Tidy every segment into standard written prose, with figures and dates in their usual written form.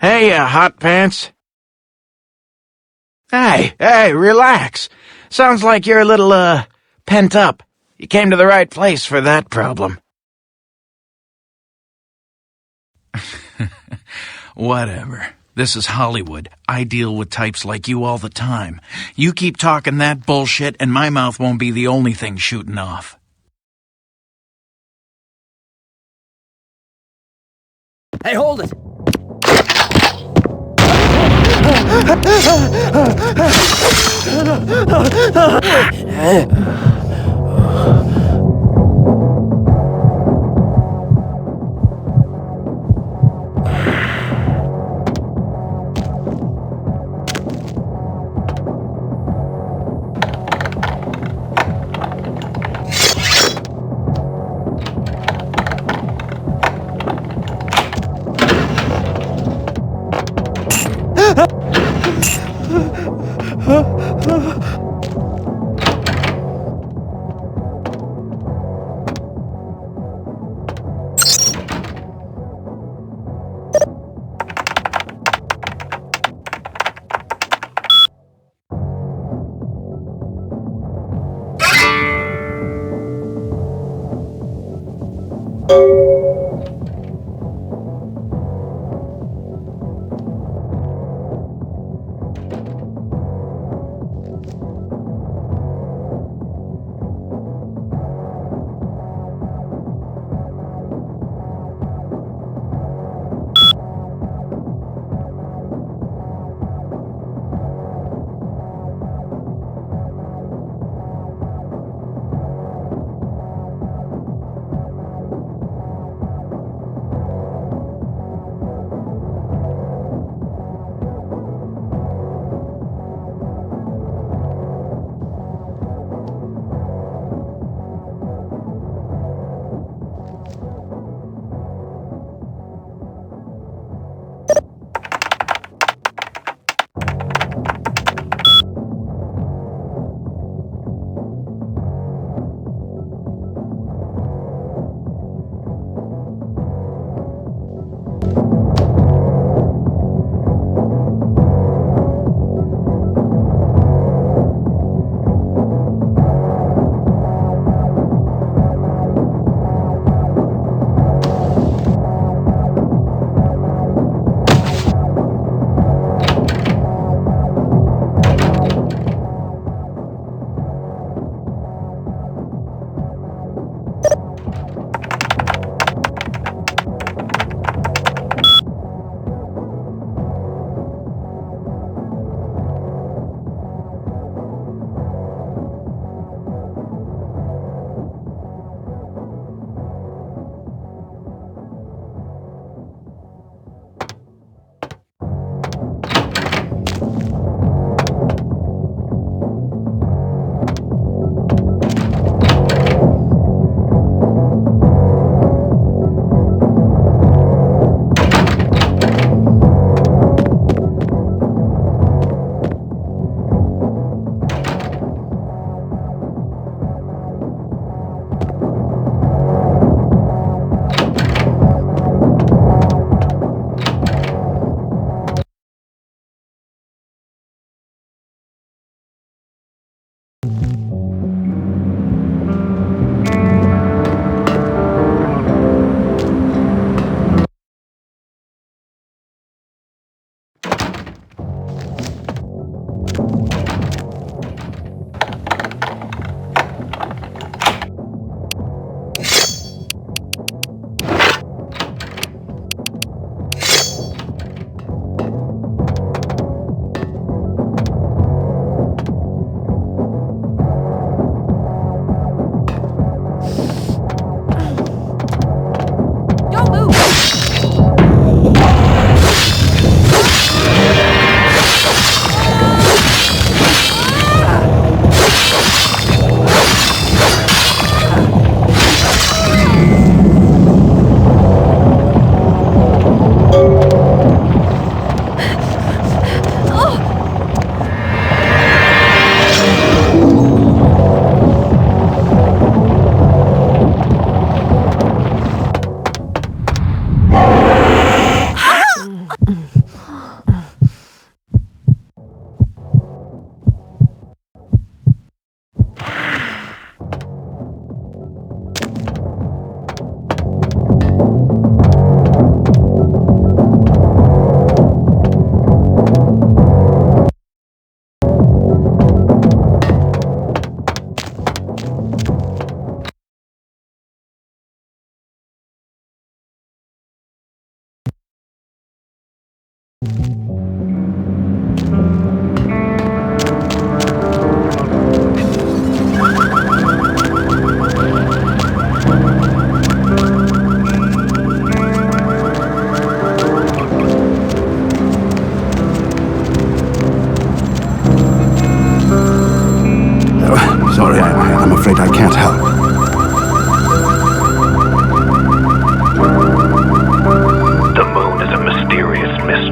Hey, hot pants. Hey, relax. Sounds like you're a little, pent up. You came to the right place for that problem. Whatever. This is Hollywood. I deal with types like you all the time. You keep talking that bullshit and my mouth won't be the only thing shooting off. Hey, hold it!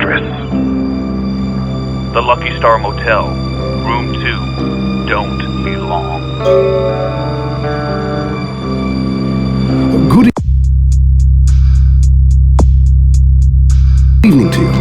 mistress. The Lucky Star Motel, Room 2. Don't be long. Good evening to you.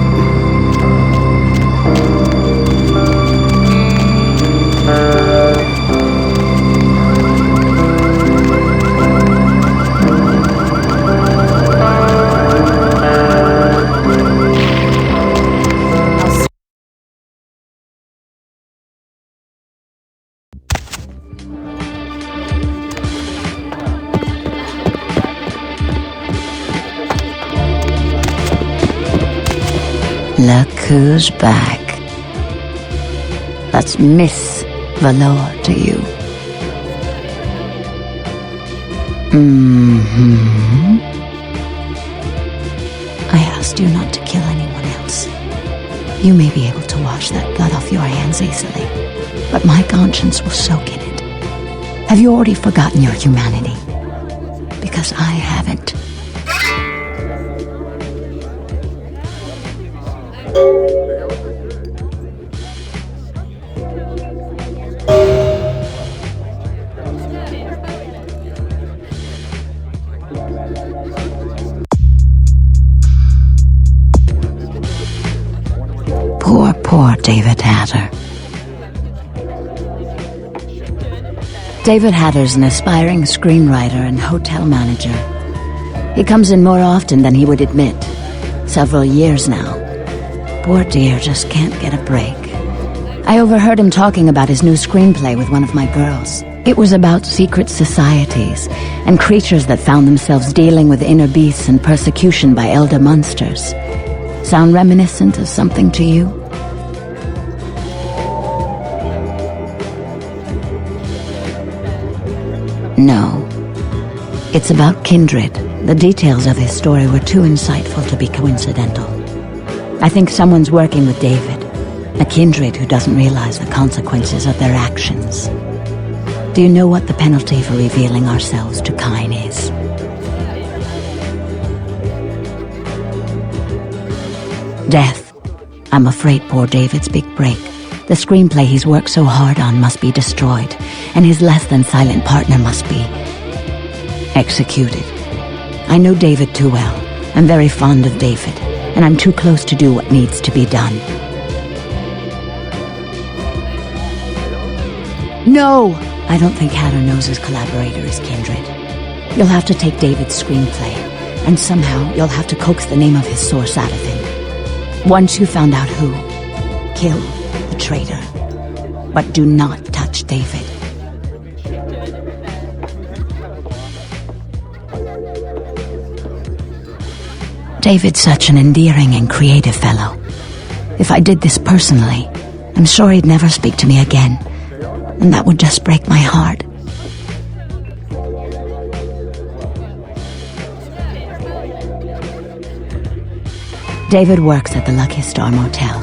Look who's back. That's Miss Valor to you. I asked you not to kill anyone else. You may be able to wash that blood off your hands easily, but my conscience will soak in it. Have you already forgotten your humanity? Because I haven't. Poor David Hatter. David Hatter's an aspiring screenwriter and hotel manager. He comes in more often than he would admit. Several years now. Poor dear just can't get a break. I overheard him talking about his new screenplay with one of my girls. It was about secret societies and creatures that found themselves dealing with inner beasts and persecution by elder monsters. Sound reminiscent of something to you? No. It's about kindred. The details of his story were too insightful to be coincidental. I think someone's working with David, a kindred who doesn't realize the consequences of their actions. Do you know what the penalty for revealing ourselves to Kine is? Death. I'm afraid poor David's big break. The screenplay he's worked so hard on must be destroyed, and his less-than-silent partner must be executed. I know David too well. I'm very fond of David, and I'm too close to do what needs to be done. No! I don't think Hatter knows his collaborator is kindred. You'll have to take David's screenplay, and somehow you'll have to coax the name of his source out of him. Once you found out who, kill the traitor. But do not touch David. David's such an endearing and creative fellow. If I did this personally, I'm sure he'd never speak to me again, and that would just break my heart. David works at the Lucky Star Motel.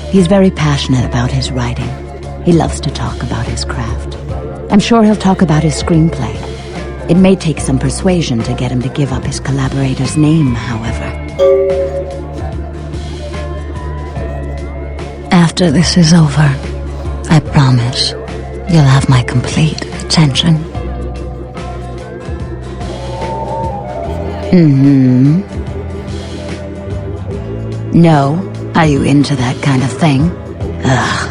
He's very passionate about his writing. He loves to talk about his craft. I'm sure he'll talk about his screenplay. It may take some persuasion to get him to give up his collaborator's name, however. After this is over, I promise you'll have my complete attention. No? Are you into that kind of thing? Ugh.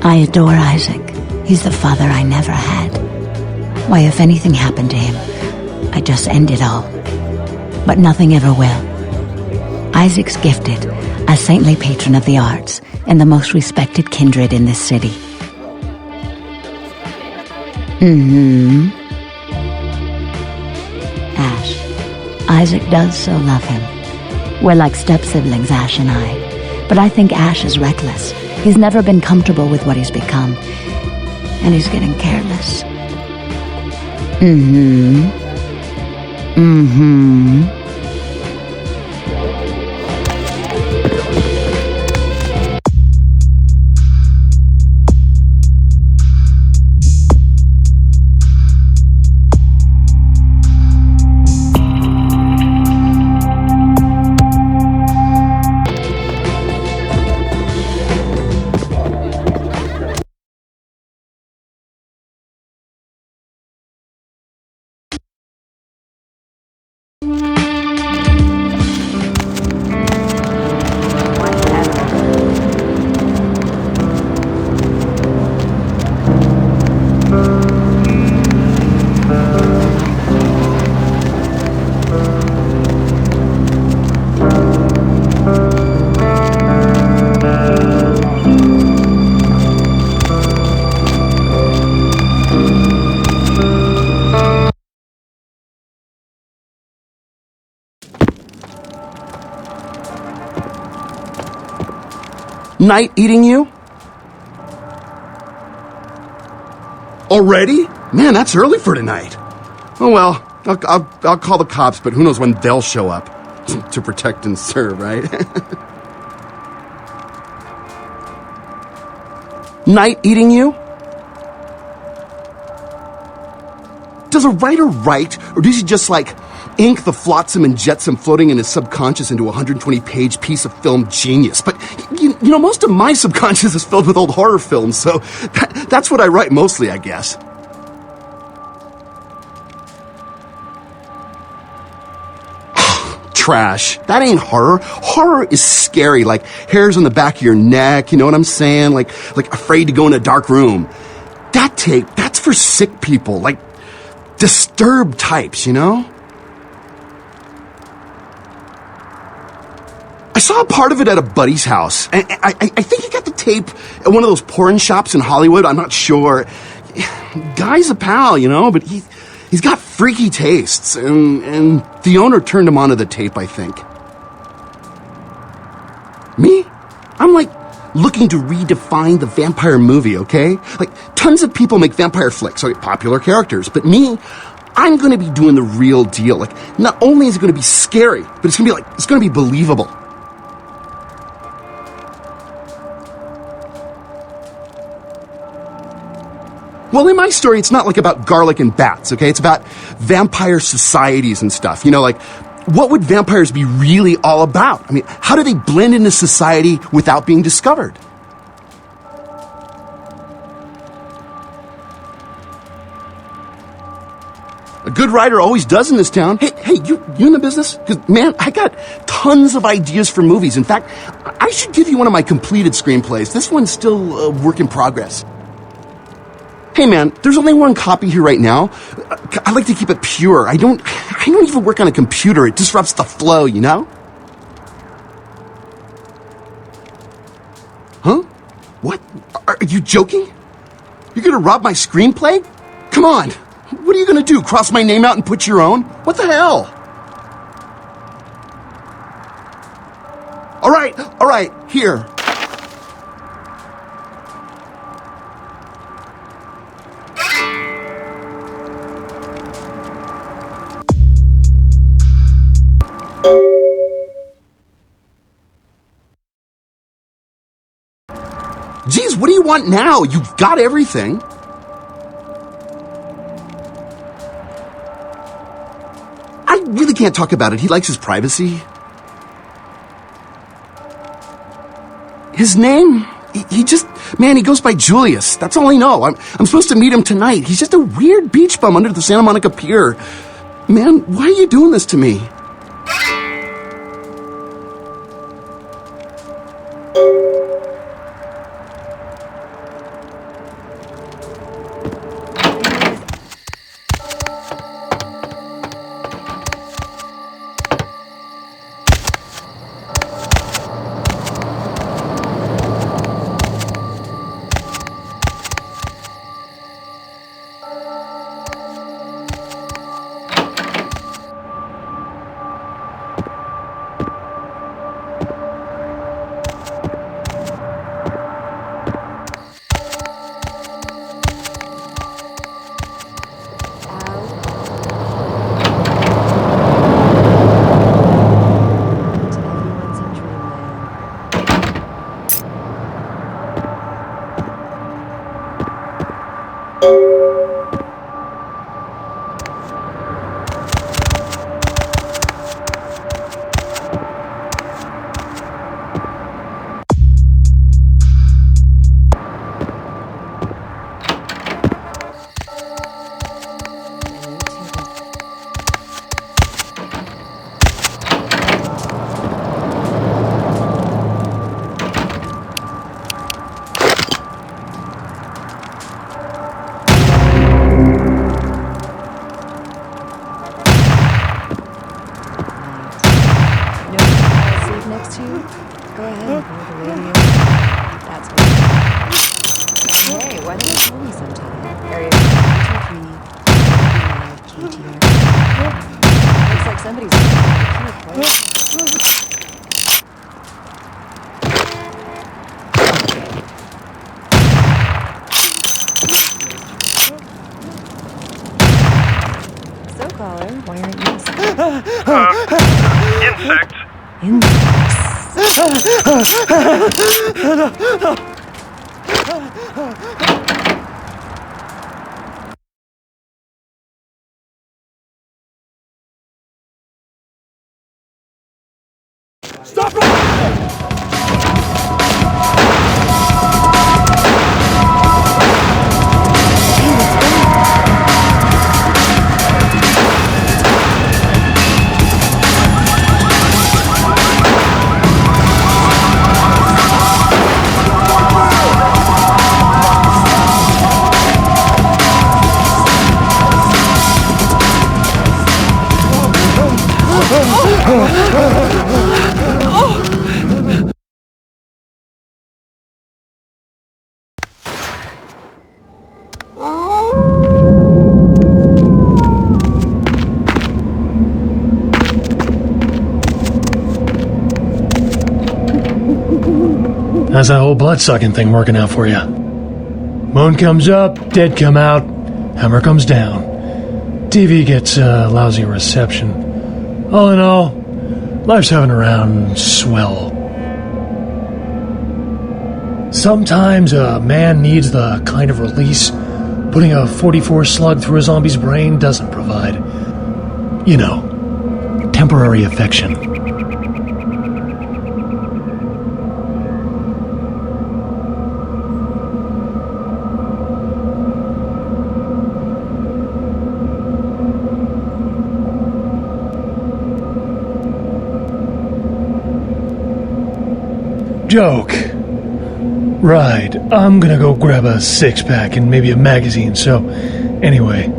I adore Isaac. He's the father I never had. Why, if anything happened to him, I'd just end it all. But nothing ever will. Isaac's gifted, a saintly patron of the arts, and the most respected kindred in this city. Ash. Isaac does so love him. We're like step-siblings, Ash and I. But I think Ash is reckless. He's never been comfortable with what he's become. And he's getting careless. Night eating you? Already? Man, that's early for tonight. Oh well, I'll call the cops, but who knows when they'll show up. To protect and serve, right? Night eating you? Does a writer write, or does he just, ink the flotsam and jetsam floating in his subconscious into a 120-page piece of film genius? But, you know, most of my subconscious is filled with old horror films, so that's what I write mostly, I guess. Trash. That ain't horror. Horror is scary, like hairs on the back of your neck, you know what I'm saying? Like afraid to go in a dark room. That tape, that's for sick people, like disturbed types, you know? I saw a part of it at a buddy's house, and I think he got the tape at one of those porn shops in Hollywood, I'm not sure. Guy's a pal, you know, but he's got freaky tastes, and the owner turned him onto the tape, I think. Me? I'm looking to redefine the vampire movie, okay? Tons of people make vampire flicks, popular characters, but me, I'm gonna be doing the real deal. Not only is it gonna be scary, but it's gonna be believable. Well, in my story, it's not about garlic and bats, okay? It's about vampire societies and stuff. You know, what would vampires be really all about? I mean, how do they blend into society without being discovered? A good writer always does in this town. Hey, you in the business? Because, man, I got tons of ideas for movies. In fact, I should give you one of my completed screenplays. This one's still a work in progress. Hey man, there's only one copy here right now. I like to keep it pure. I don't even work on a computer. It disrupts the flow, you know? Huh? What? Are you joking? You're gonna rob my screenplay? Come on. What are you gonna do? Cross my name out and put your own? What the hell? All right, here. Geez, what do you want now? You've got everything. I really can't talk about it. He likes his privacy. His name? He goes by Julius. That's all I know. I'm supposed to meet him tonight. He's just a weird beach bum under the Santa Monica Pier. Man, why are you doing this to me? Why aren't you Insect. Stop right there! How's that whole blood-sucking thing working out for you? Moon comes up, dead come out, hammer comes down. TV gets lousy reception. All in all, life's having around swell. Sometimes a man needs the kind of release putting a 44 slug through a zombie's brain doesn't provide. You know, temporary affection. Joke. Right, I'm gonna go grab a six-pack and maybe a magazine, so anyway.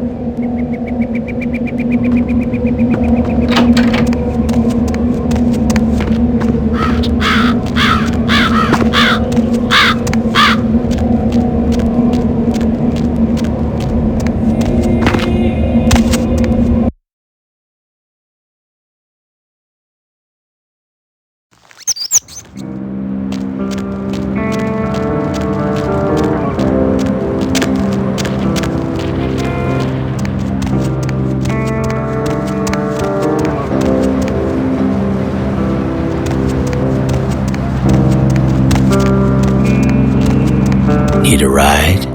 Need a ride?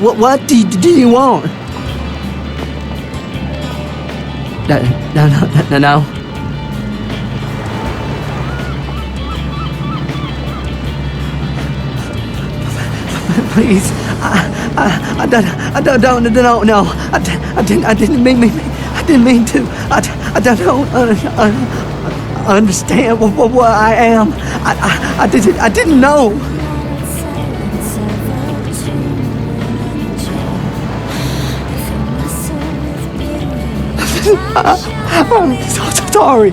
What do you want? No. Please, I don't know. I didn't mean to. I don't understand what I am. I didn't know. I'm so sorry.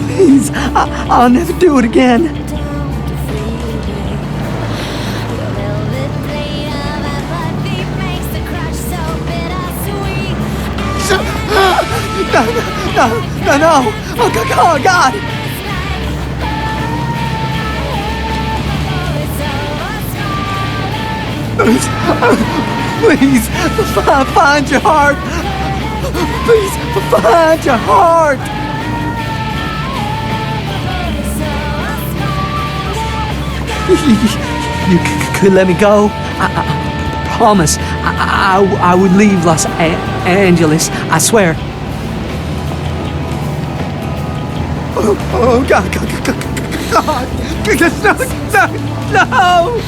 Please, I'll never do it again. No. Oh, God. Please, find your heart. Please, find your heart! You could let me go? I promise. I would leave Los Angeles. I swear. Oh, God. No!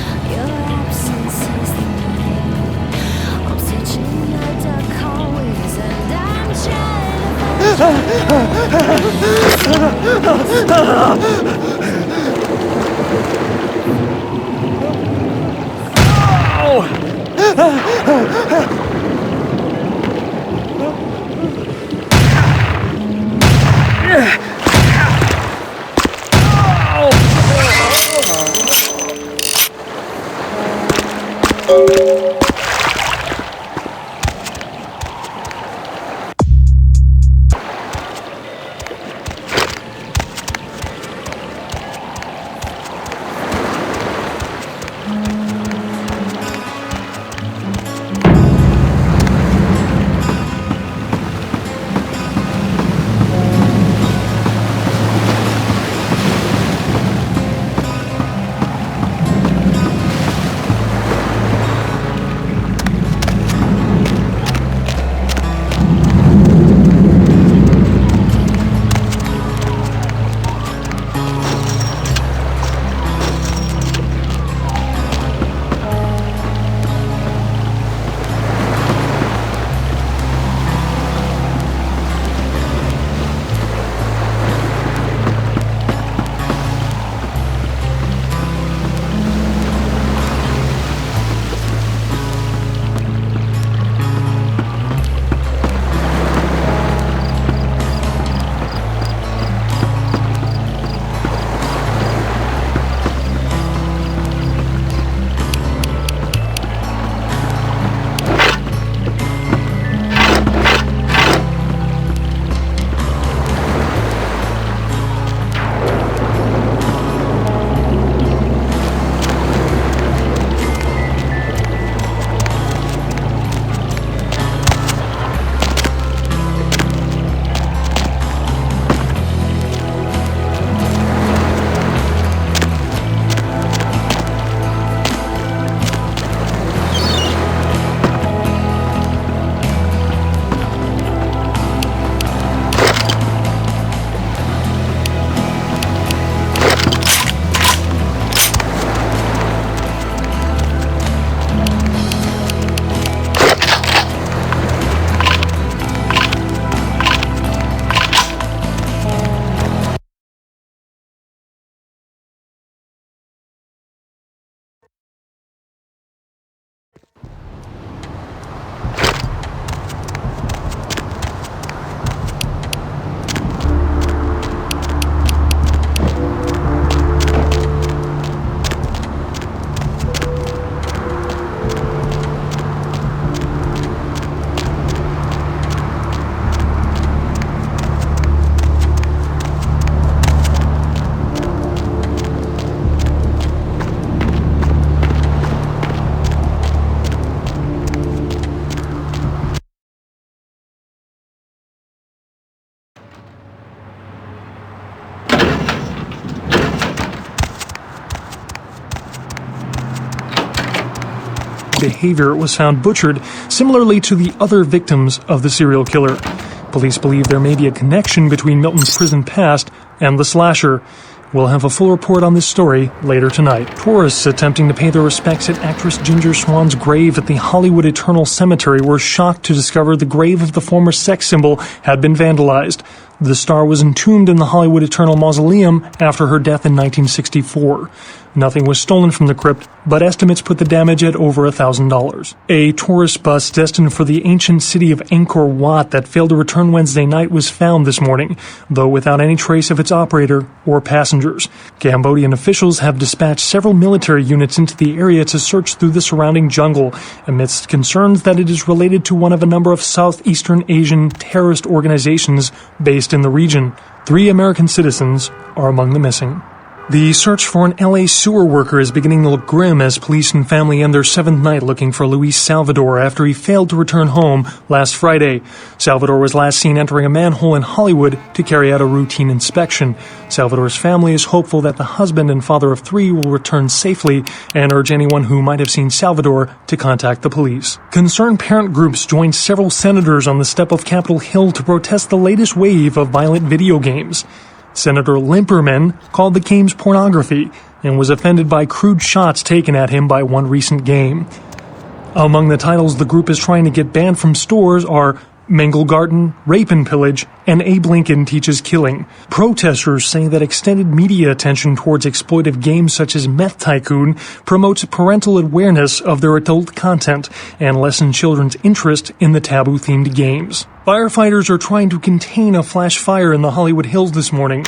behavior was found butchered, similarly to the other victims of the serial killer. Police believe there may be a connection between Milton's prison past and the slasher. We'll have a full report on this story later tonight. Tourists attempting to pay their respects at actress Ginger Swan's grave at the Hollywood Eternal Cemetery were shocked to discover the grave of the former sex symbol had been vandalized. The star was entombed in the Hollywood Eternal Mausoleum after her death in 1964. Nothing was stolen from the crypt, but estimates put the damage at over $1,000. A tourist bus destined for the ancient city of Angkor Wat that failed to return Wednesday night was found this morning, though without any trace of its operator or passengers. Cambodian officials have dispatched several military units into the area to search through the surrounding jungle, amidst concerns that it is related to one of a number of Southeastern Asian terrorist organizations based in the region. 3 American citizens are among the missing. The search for an LA sewer worker is beginning to look grim as police and family end their 7th night looking for Luis Salvador after he failed to return home last Friday. Salvador was last seen entering a manhole in Hollywood to carry out a routine inspection. Salvador's family is hopeful that the husband and father of 3 will return safely and urge anyone who might have seen Salvador to contact the police. Concerned parent groups joined several senators on the step of Capitol Hill to protest the latest wave of violent video games. Senator Limperman called the games pornography and was offended by crude shots taken at him by one recent game. Among the titles the group is trying to get banned from stores are Mangelgarten, Rape and Pillage, and Abe Lincoln Teaches Killing. Protesters say that extended media attention towards exploitive games such as Meth Tycoon promotes parental awareness of their adult content and lessens children's interest in the taboo-themed games. Firefighters are trying to contain a flash fire in the Hollywood Hills this morning.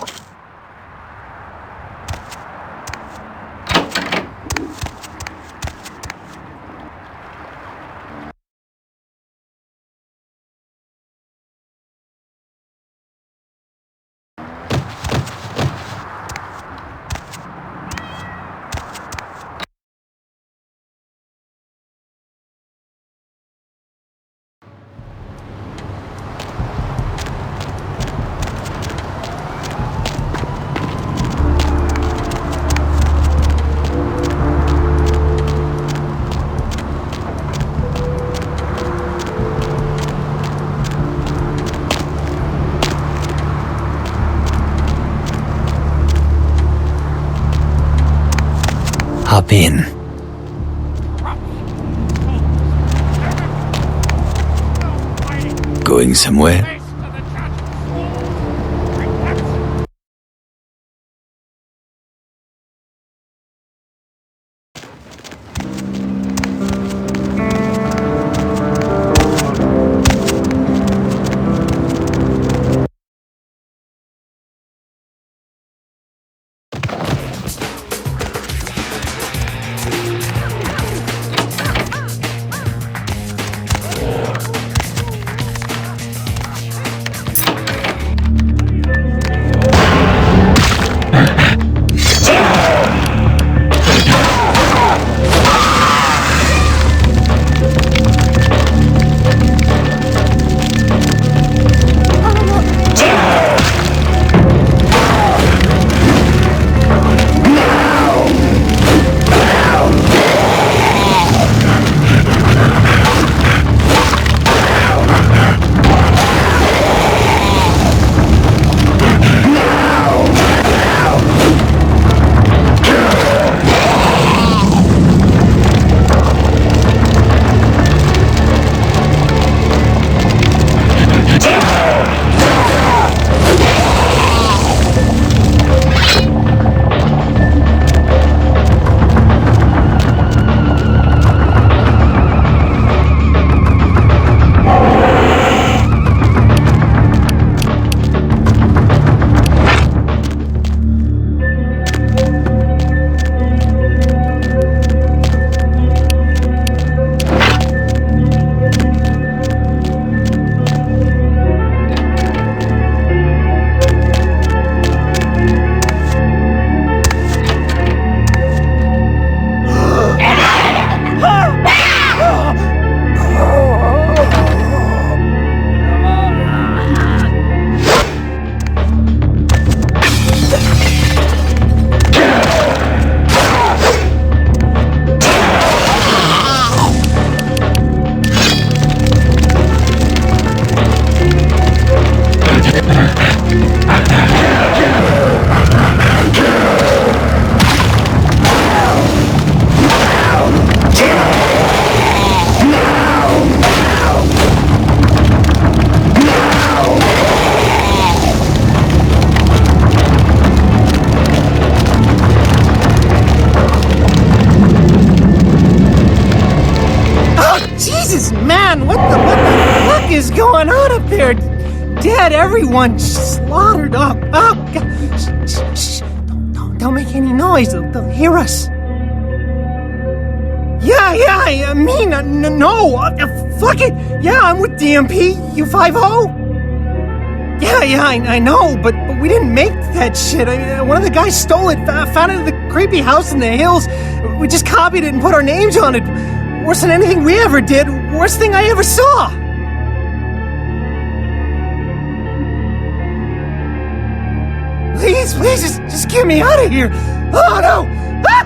Hop in. Going somewhere? Dead, everyone slaughtered up. Oh, God. Shh. Don't make any noise. They'll hear us. Yeah, me, no. Fuck it. Yeah, I'm with DMP. You 5-0? Yeah, I know, but we didn't make that shit. One of the guys stole it, found it in the creepy house in the hills. We just copied it and put our names on it. Worse than anything we ever did. Worst thing I ever saw. Please, just get me out of here. Oh, no. Ah!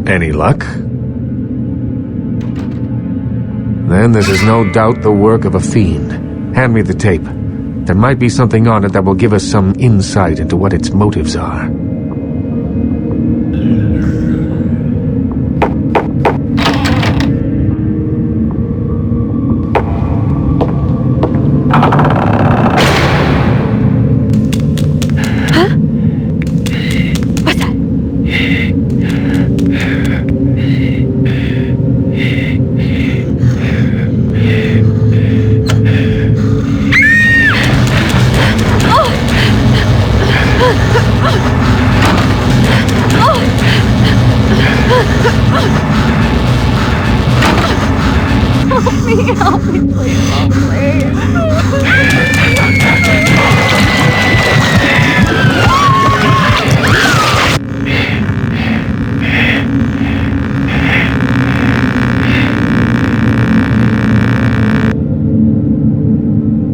Any luck? Then this is no doubt the work of a fiend. Hand me the tape. There might be something on it that will give us some insight into what its motives are.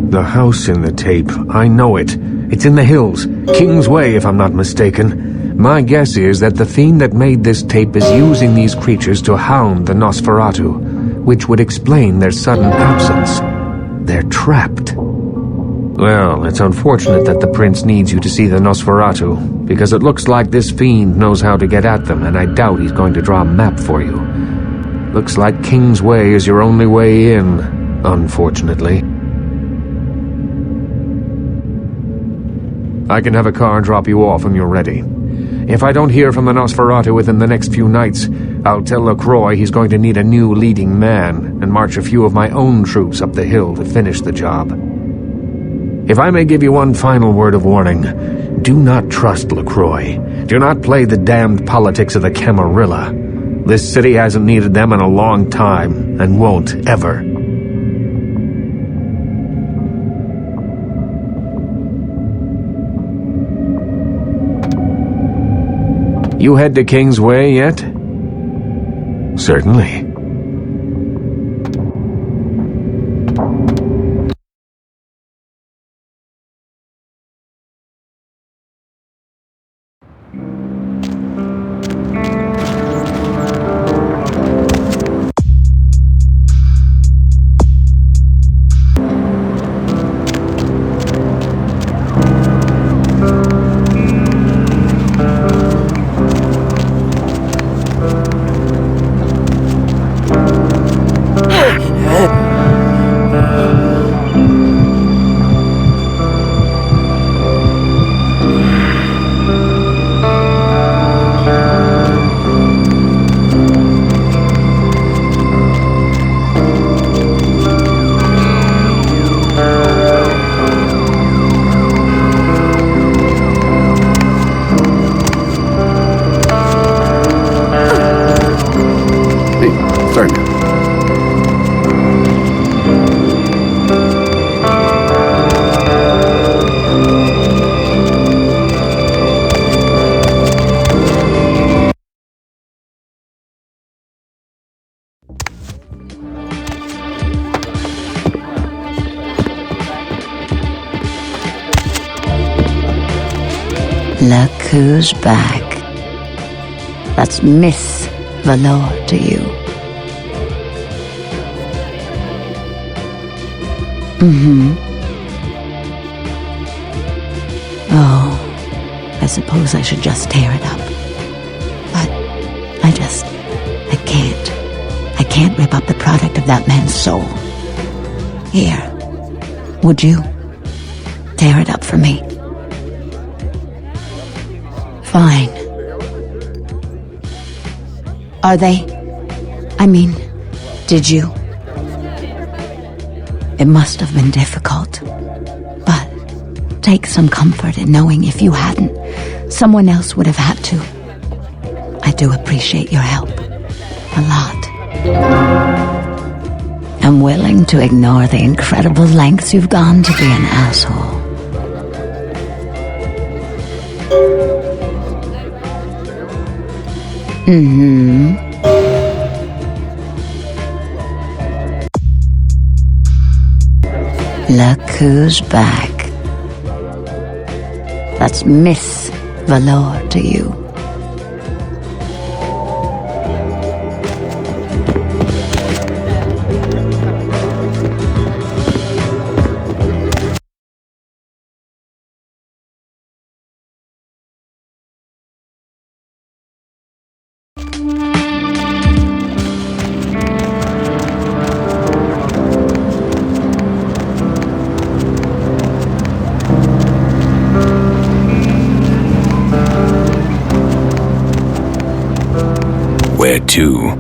The house in the tape, I know it. It's in the hills, King's Way if I'm not mistaken. My guess is that the fiend that made this tape is using these creatures to hound the Nosferatu, which would explain their sudden absence. They're trapped. Well, it's unfortunate that the prince needs you to see the Nosferatu, because it looks like this fiend knows how to get at them, and I doubt he's going to draw a map for you. Looks like King's Way is your only way in, unfortunately. I can have a car drop you off when you're ready. If I don't hear from the Nosferatu within the next few nights, I'll tell LaCroix he's going to need a new leading man and march a few of my own troops up the hill to finish the job. If I may give you one final word of warning, do not trust LaCroix. Do not play the damned politics of the Camarilla. This city hasn't needed them in a long time, and won't ever. You head to King's Way yet? Certainly. Look who's back. That's Miss Valor to you. Oh, I suppose I should just tear it up. But I can't. I can't rip up the product of that man's soul. Here, would you tear it up for me? Fine. Are they? I mean, did you? It must have been difficult. But take some comfort in knowing if you hadn't, someone else would have had to. I do appreciate your help. A lot. I'm willing to ignore the incredible lengths you've gone to be an asshole. Look who's back. That's Miss Valor to you. Where to?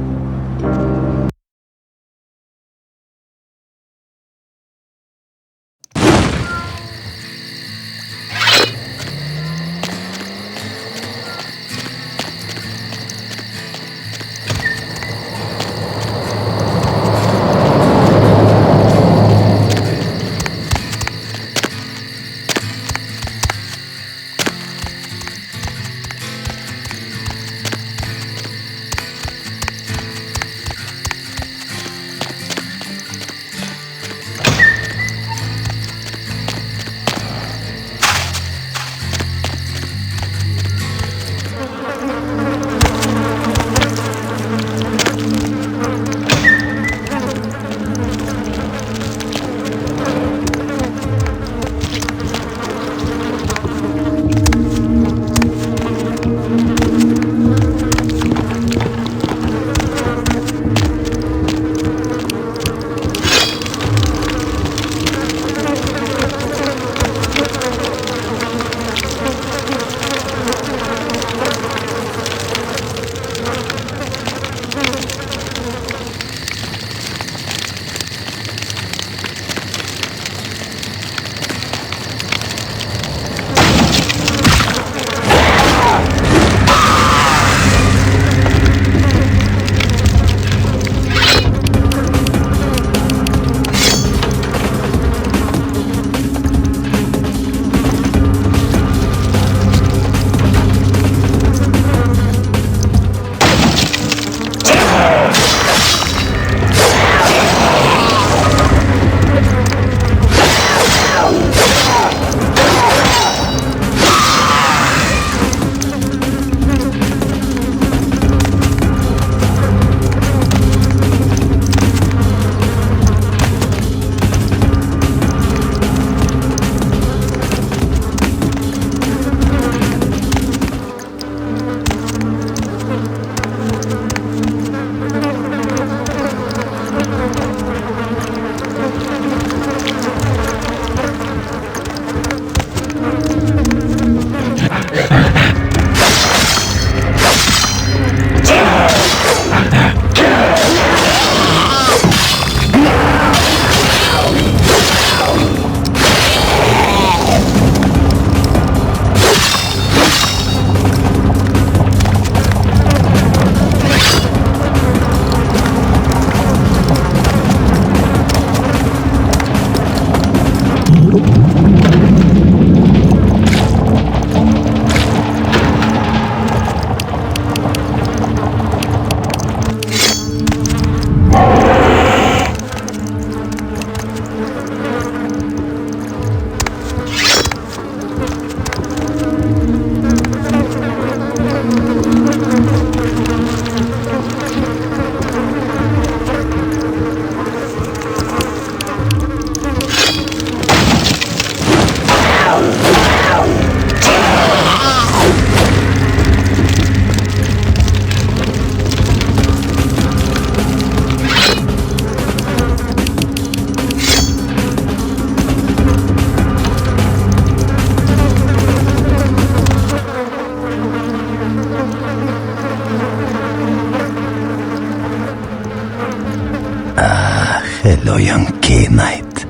Hello, young K-Knight.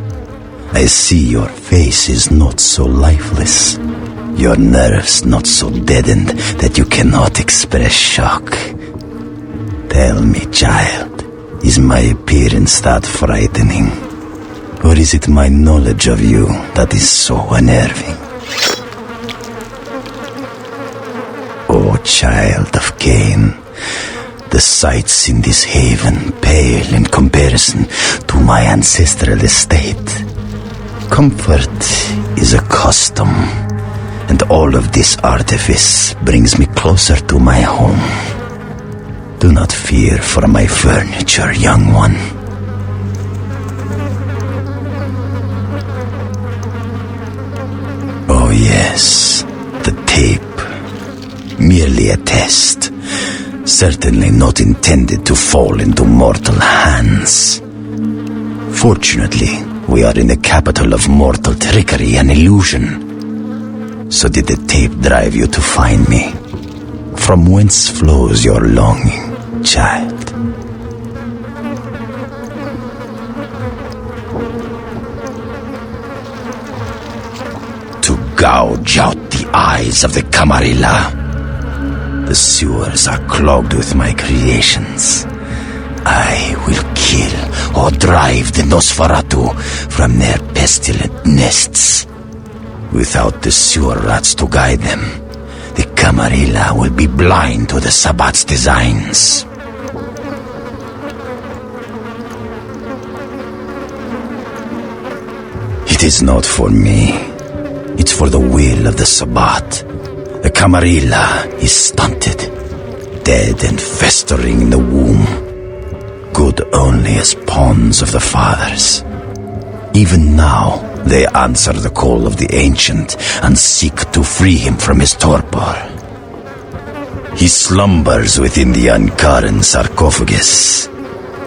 I see your face is not so lifeless. Your nerves not so deadened that you cannot express shock. Tell me, child, is my appearance that frightening? Or is it my knowledge of you that is so unnerving? Oh, child of Cain, the sights in this haven pale in comparison to my ancestral estate. Comfort is a custom, and all of this artifice brings me closer to my home. Do not fear for my furniture, young one. Oh yes, the tape. Merely a test. Certainly not intended to fall into mortal hands. Fortunately, we are in the capital of mortal trickery and illusion. So did the tape drive you to find me? From whence flows your longing, child? To gouge out the eyes of the Camarilla. The sewers are clogged with my creations. I will kill or drive the Nosferatu from their pestilent nests. Without the sewer rats to guide them, the Camarilla will be blind to the Sabbat's designs. It is not for me. It's for the will of the Sabbat. The Camarilla is stunted, dead and festering in the womb. Good only as pawns of the fathers. Even now, they answer the call of the Ancient and seek to free him from his torpor. He slumbers within the Ankaran sarcophagus,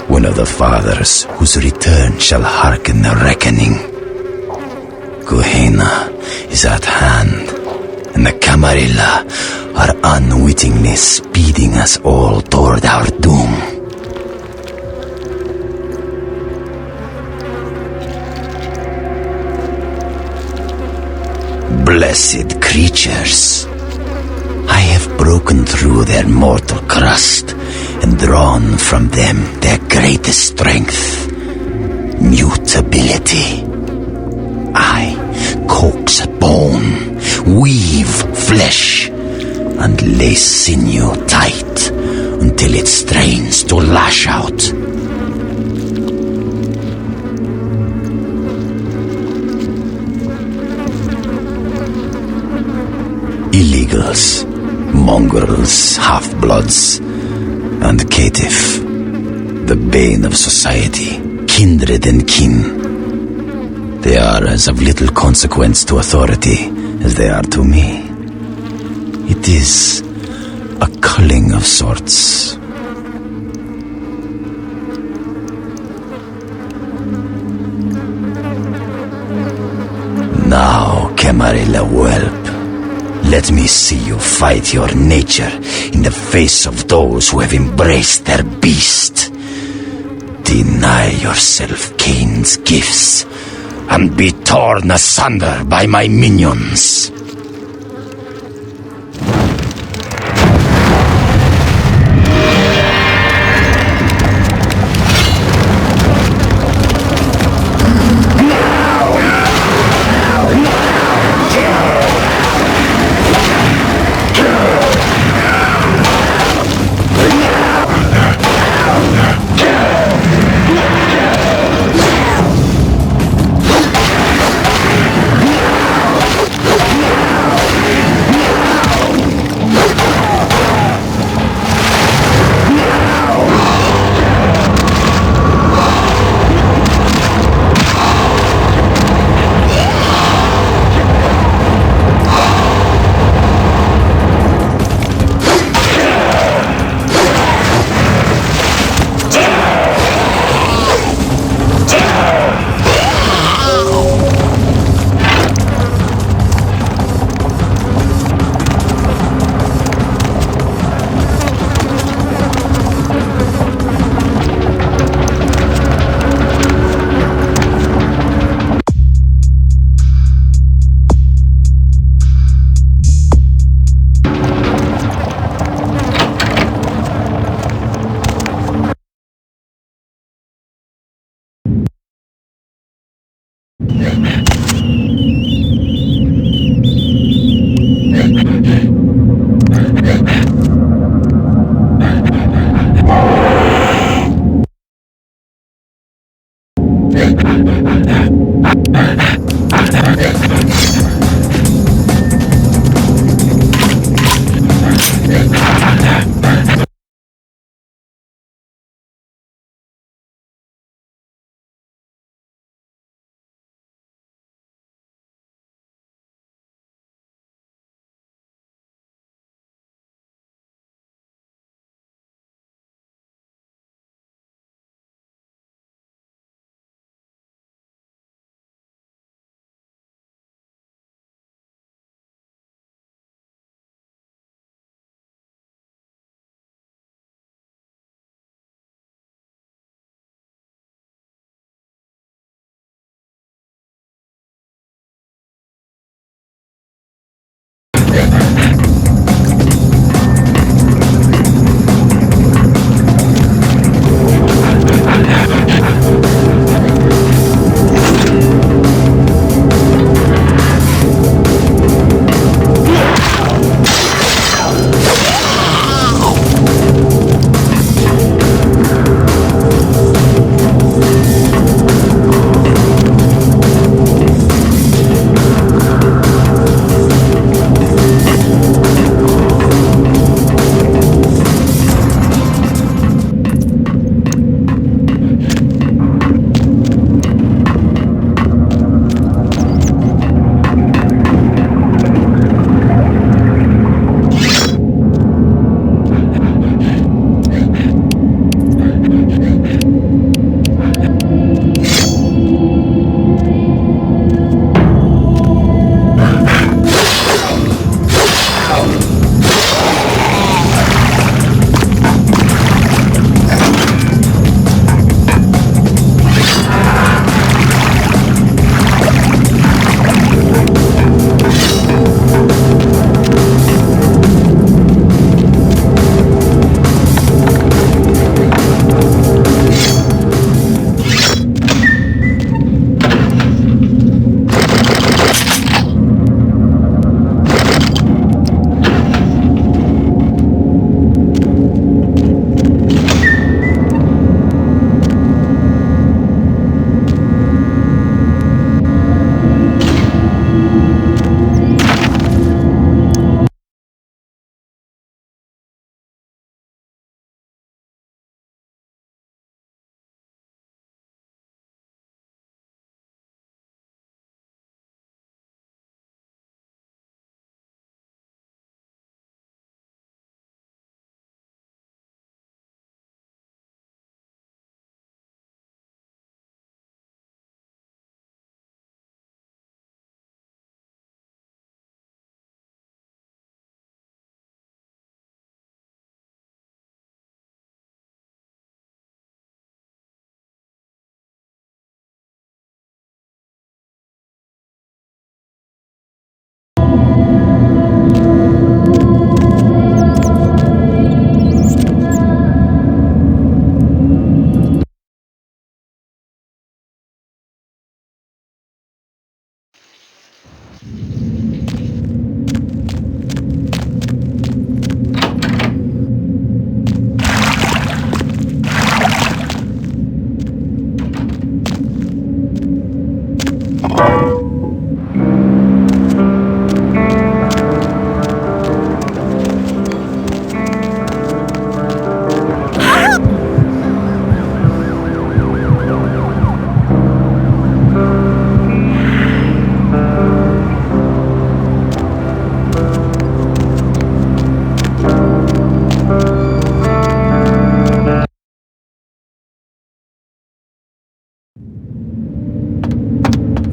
one of the fathers whose return shall hearken the reckoning. Gehenna is at hand, and the Camarilla are unwittingly speeding us all toward our doom. Blessed creatures, I have broken through their mortal crust and drawn from them their greatest strength, mutability. I coax bone, weave flesh, and lay sinew tight until it strains to lash out. Illegals, mongrels, half-bloods, and caitiff, the bane of society, kindred and kin. They are as of little consequence to authority as they are to me. It is a culling of sorts. Now, Camarilla whelp, let me see you fight your nature in the face of those who have embraced their beast. Deny yourself Cain's gifts and be torn asunder by my minions.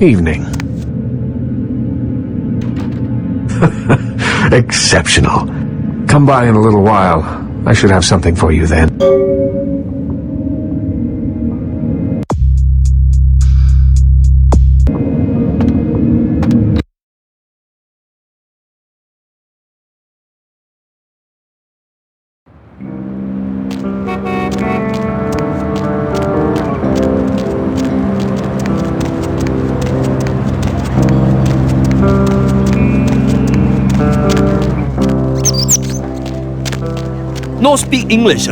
Evening. Exceptional. Come by in a little while. I should have something for you then. No speak English,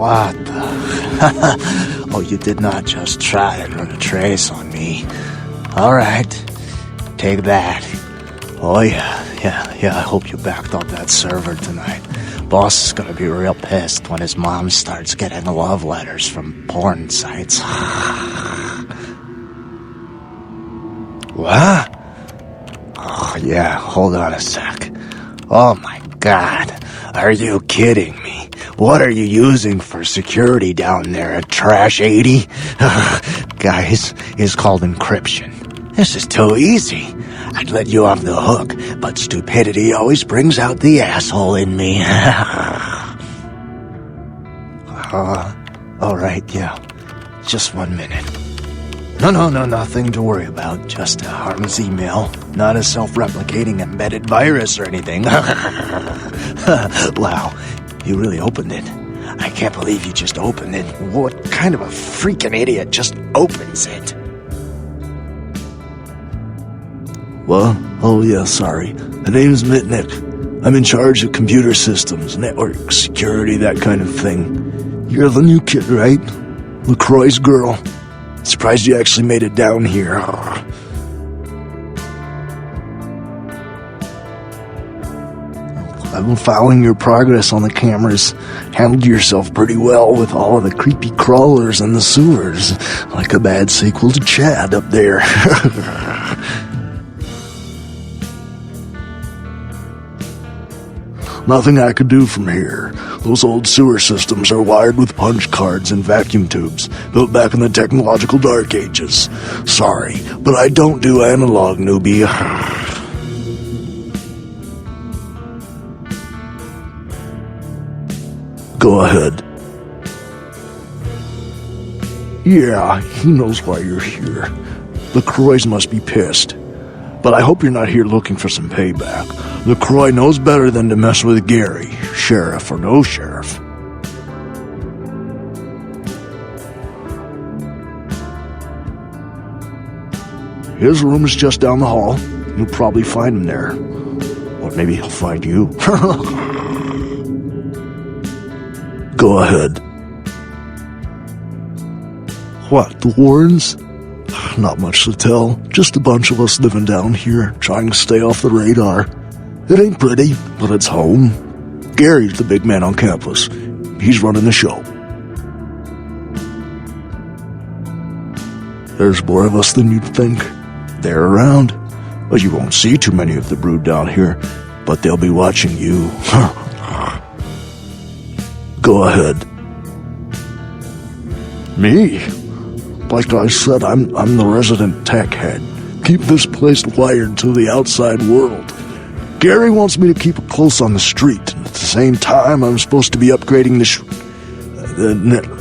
What the? Oh, you did not just try and run a trace on me. Alright, take that. Oh yeah, I hope you backed up that server tonight. Boss is gonna be real pissed when his mom starts getting love letters from porn sites. What? Oh yeah, hold on a sec. Oh my god, are you kidding me? What are you using for security down there at Trash 80? Guys, it's called encryption. This is too easy. I'd let you off the hook, but stupidity always brings out the asshole in me. Alright, yeah. Just 1 minute. No, nothing to worry about. Just a harmless email. Not a self-replicating embedded virus or anything. Wow, you really opened it. I can't believe you just opened it. What kind of a freaking idiot just opens it? What? Oh yeah, sorry. The name's Mitnick. I'm in charge of computer systems, network, security, that kind of thing. You're the new kid, right? LaCroix's girl. Surprised you actually made it down here. I've been following your progress on the cameras. Handled yourself pretty well with all of the creepy crawlers in the sewers. Like a bad sequel to Chad up there. Nothing I could do from here. Those old sewer systems are wired with punch cards and vacuum tubes, built back in the technological dark ages. Sorry, but I don't do analog, newbie. Go ahead. Yeah, he knows why you're here. LaCroix must be pissed. But I hope you're not here looking for some payback. LaCroix knows better than to mess with Gary, sheriff or no sheriff. His room is just down the hall. You'll probably find him there. Or maybe he'll find you. Go ahead. What, the Warrens? Not much to tell. Just a bunch of us living down here, trying to stay off the radar. It ain't pretty, but it's home. Gary's the big man on campus. He's running the show. There's more of us than you'd think. They're around. Well, you won't see too many of the brood down here, but they'll be watching you. Go ahead. Me? Like I said, I'm the resident tech head. Keep this place wired to the outside world. Gary wants me to keep it close on the street, and at the same time, I'm supposed to be upgrading the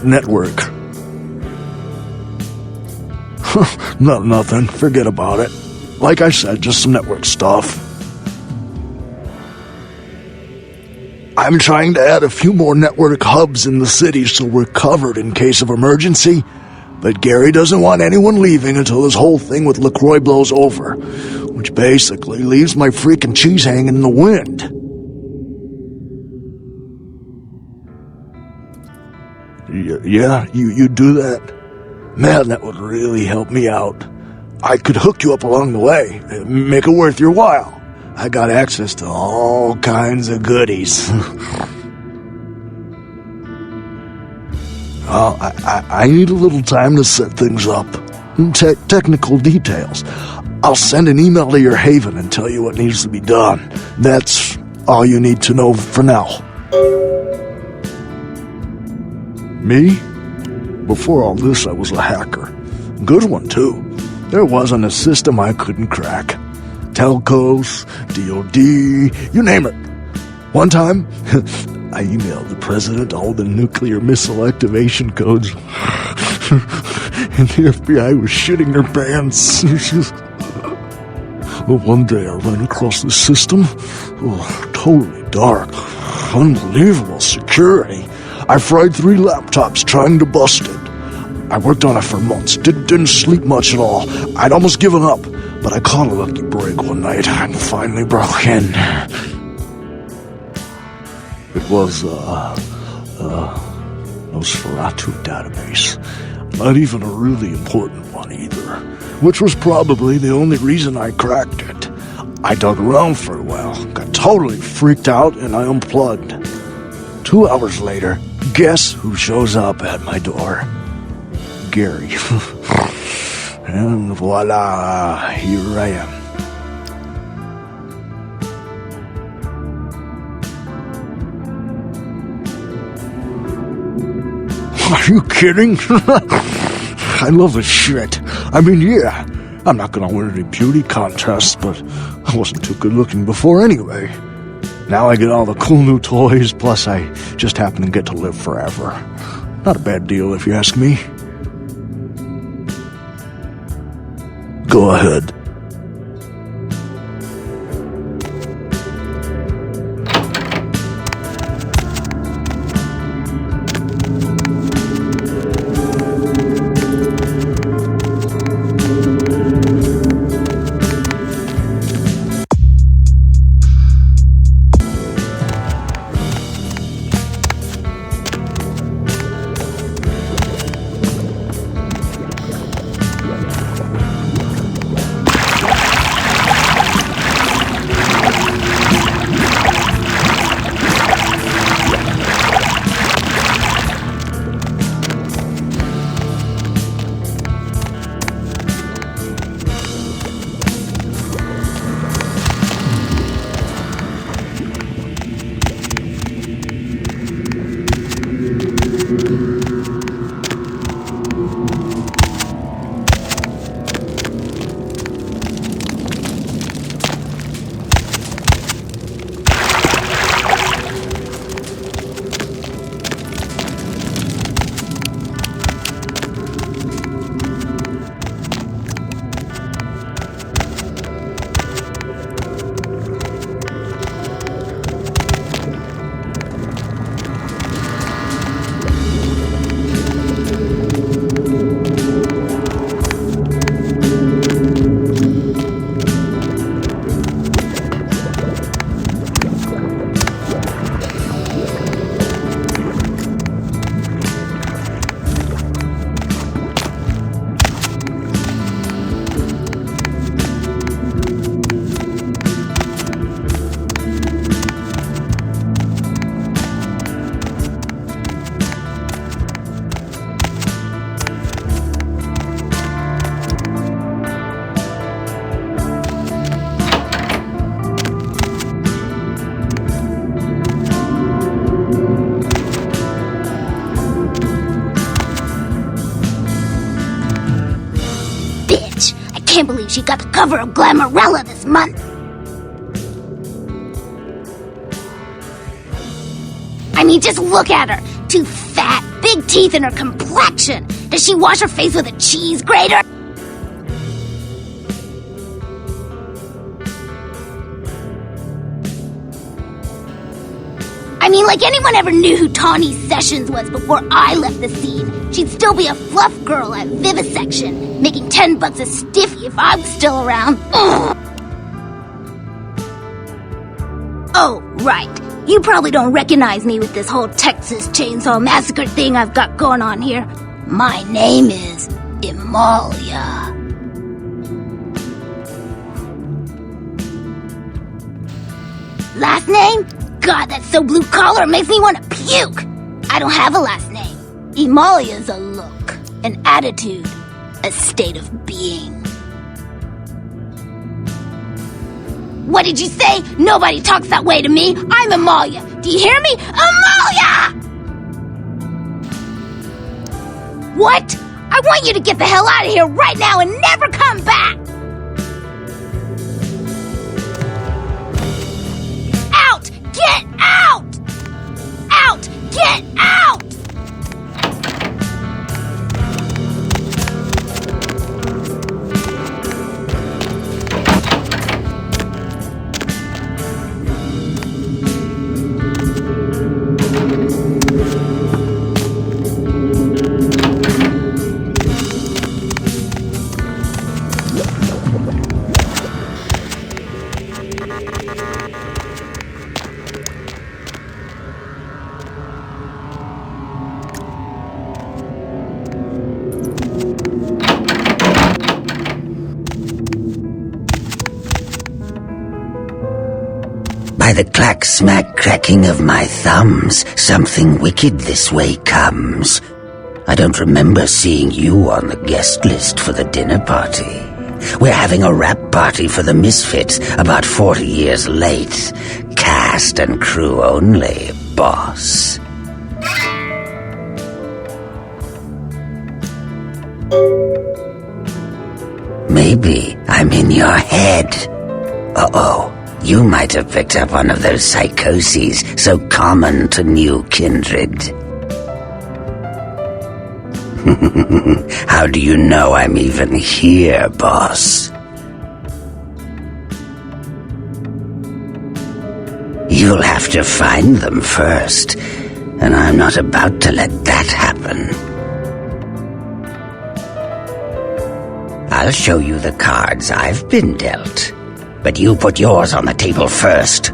network. Nothing. Forget about it. Like I said, just some network stuff. I'm trying to add a few more network hubs in the city so we're covered in case of emergency. But Gary doesn't want anyone leaving until this whole thing with LaCroix blows over, which basically leaves my freaking cheese hanging in the wind. Yeah, you do that? Man, that would really help me out. I could hook you up along the way, make it worth your while. I got access to all kinds of goodies. I need a little time to set things up. Technical details. I'll send an email to your haven and tell you what needs to be done. That's all you need to know for now. Me? Before all this, I was a hacker. Good one, too. There wasn't a system I couldn't crack. Telcos, DOD, you name it. One time, I emailed the president all the nuclear missile activation codes. And the FBI was shitting their pants. Well, one day I ran across this system. Oh, totally dark. Unbelievable security. I fried 3 laptops trying to bust it. I worked on it for months. Didn't sleep much at all. I'd almost given up. But I caught a lucky break one night and finally broke in. It was, Nosferatu database. Not even a really important one either, which was probably the only reason I cracked it. I dug around for a while, got totally freaked out, and I unplugged. 2 hours later, guess who shows up at my door? Gary. And voila, here I am. Are you kidding? I love this shit. I mean, yeah, I'm not gonna win any beauty contests, but I wasn't too good looking before anyway. Now I get all the cool new toys, plus I just happen to get to live forever. Not a bad deal if you ask me. Go ahead. Can't believe she got the cover of Glamourella this month. I mean, just look at her. Too fat, big teeth, and her complexion. Does she wash her face with a cheese grater? I mean, like anyone ever knew who Tawny Sessions was before I left the scene. She'd still be a fluff girl at Vivisection, making $10 a stiffy if I was still around. Ugh. Oh, right. You probably don't recognize me with this whole Texas Chainsaw Massacre thing I've got going on here. My name is Imalia. Last name? God, that's so blue collar, it makes me want to puke. I don't have a last name. Imalia's a look, an attitude, a state of being. What did you say? Nobody talks that way to me. I'm Amalia. Do you hear me? Amalia! What? I want you to get the hell out of here right now and never come back! Out! Get out! Out! Get out! By the clack-smack cracking of my thumbs, something wicked this way comes. I don't remember seeing you on the guest list for the dinner party. We're having a rap party for the Misfits, about 40 years late. Cast and crew only, boss. Maybe I'm in your head. Uh-oh. You might have picked up one of those psychoses so common to new kindred. How do you know I'm even here, boss? You'll have to find them first, and I'm not about to let that happen. I'll show you the cards I've been dealt, but you put yours on the table first.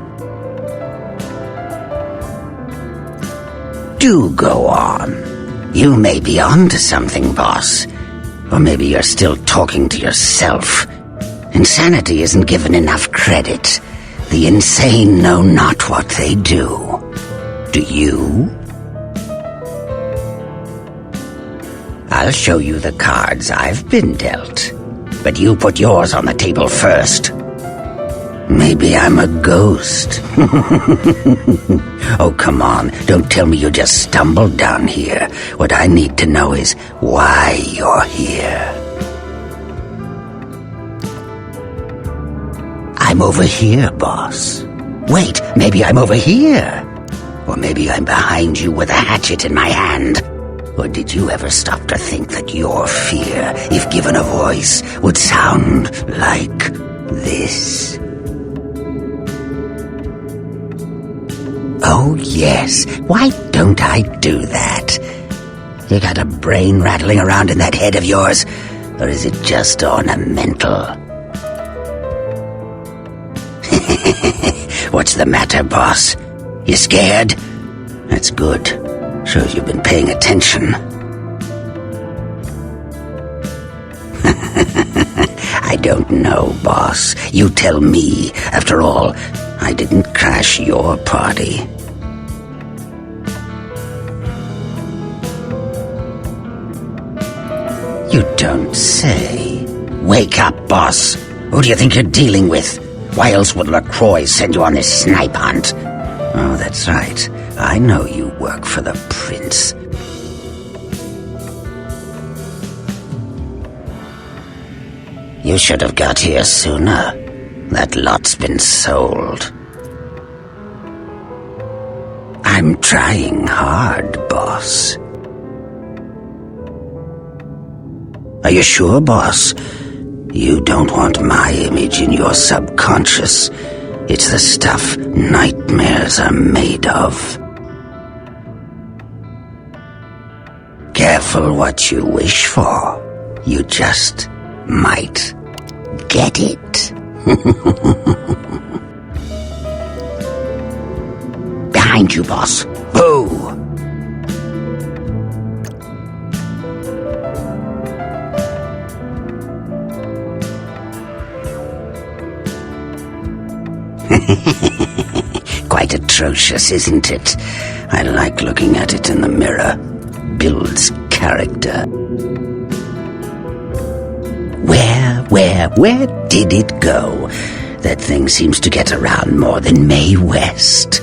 Do go on. You may be onto something, boss. Or maybe you're still talking to yourself. Insanity isn't given enough credit. The insane know not what they do. Do you? I'll show you the cards I've been dealt, but you put yours on the table first. Maybe I'm a ghost. Oh, come on. Don't tell me you just stumbled down here. What I need to know is why you're here. I'm over here, boss. Wait, maybe I'm over here. Or maybe I'm behind you with a hatchet in my hand. Or did you ever stop to think that your fear, if given a voice, would sound like this? Oh, yes. Why don't I do that? You got a brain rattling around in that head of yours? Or is it just ornamental? What's the matter, boss? You scared? That's good. Shows you've been paying attention. I don't know, boss. You tell me. After all, I didn't crash your party. You don't say. Wake up, boss. Who do you think you're dealing with? Why else would LaCroix send you on this snipe hunt? Oh, that's right. I know you work for the prince. You should have got here sooner. That lot's been sold. I'm trying hard, boss. Are you sure, boss? You don't want my image in your subconscious. It's the stuff nightmares are made of. Careful what you wish for. You just might get it. Behind you, boss. Boo! Quite atrocious, isn't it? I like looking at it in the mirror. Builds character. Where did it go? That thing seems to get around more than Mae West.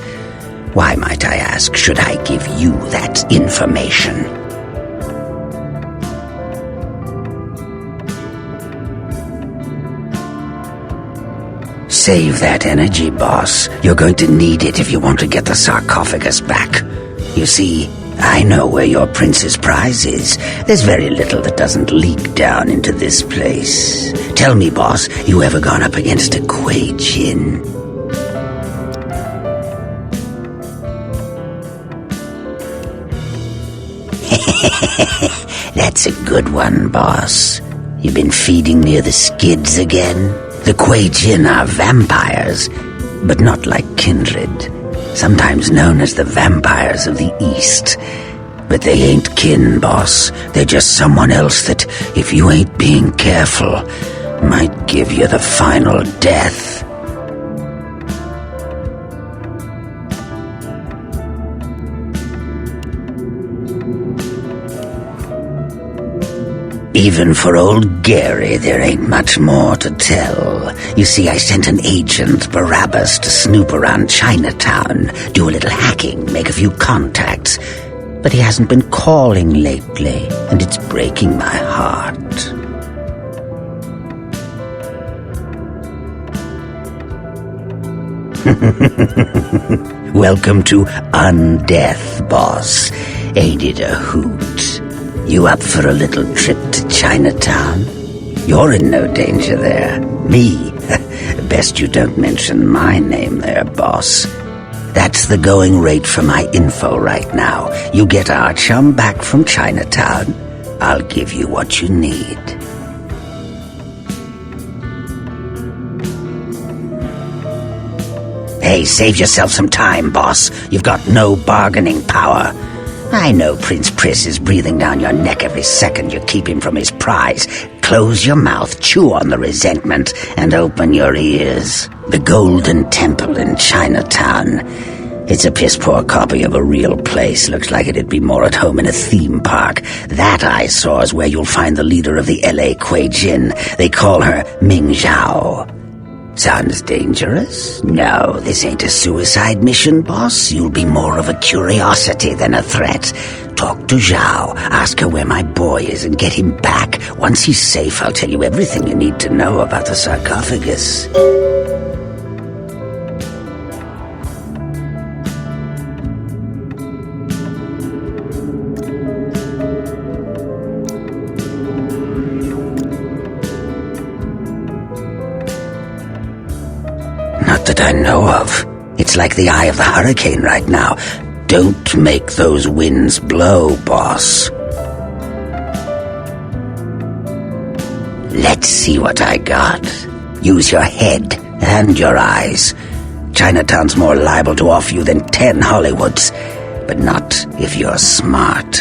Why, might I ask, should I give you that information? Save that energy, boss. You're going to need it if you want to get the sarcophagus back. You see, I know where your prince's prize is. There's very little that doesn't leak down into this place. Tell me, boss, you ever gone up against a Kuei Jin? That's a good one, boss. You been feeding near the skids again? The Kuei Jin are vampires, but not like kindred. Sometimes known as the vampires of the East. But they ain't kin, boss. They're just someone else that, if you ain't being careful, might give you the final death. Even for old Gary, there ain't much more to tell. You see, I sent an agent, Barabbas, to snoop around Chinatown, do a little hacking, make a few contacts. But he hasn't been calling lately, and it's breaking my heart. Welcome to Undeath, boss. Ain't it a hoot? You up for a little trip to Chinatown? You're in no danger there. Me? Best you don't mention my name there, boss. That's the going rate for my info right now. You get our chum back from Chinatown, I'll give you what you need. Hey, save yourself some time, boss. You've got no bargaining power. I know Prince Priss is breathing down your neck every second you keep him from his prize. Close your mouth, chew on the resentment, and open your ears. The Golden Temple in Chinatown. It's a piss-poor copy of a real place. Looks like it'd be more at home in a theme park. That I saw is where you'll find the leader of the L.A. Kuei Jin. They call her Ming Zhao. Sounds dangerous? No, this ain't a suicide mission, boss. You'll be more of a curiosity than a threat. Talk to Zhao, ask her where my boy is, and get him back. Once he's safe, I'll tell you everything you need to know about the sarcophagus. That I know of. It's like the eye of the hurricane right now. Don't make those winds blow, boss. Let's see what I got. Use your head and your eyes. Chinatown's more liable to off you than 10 Hollywoods, but not if you're smart.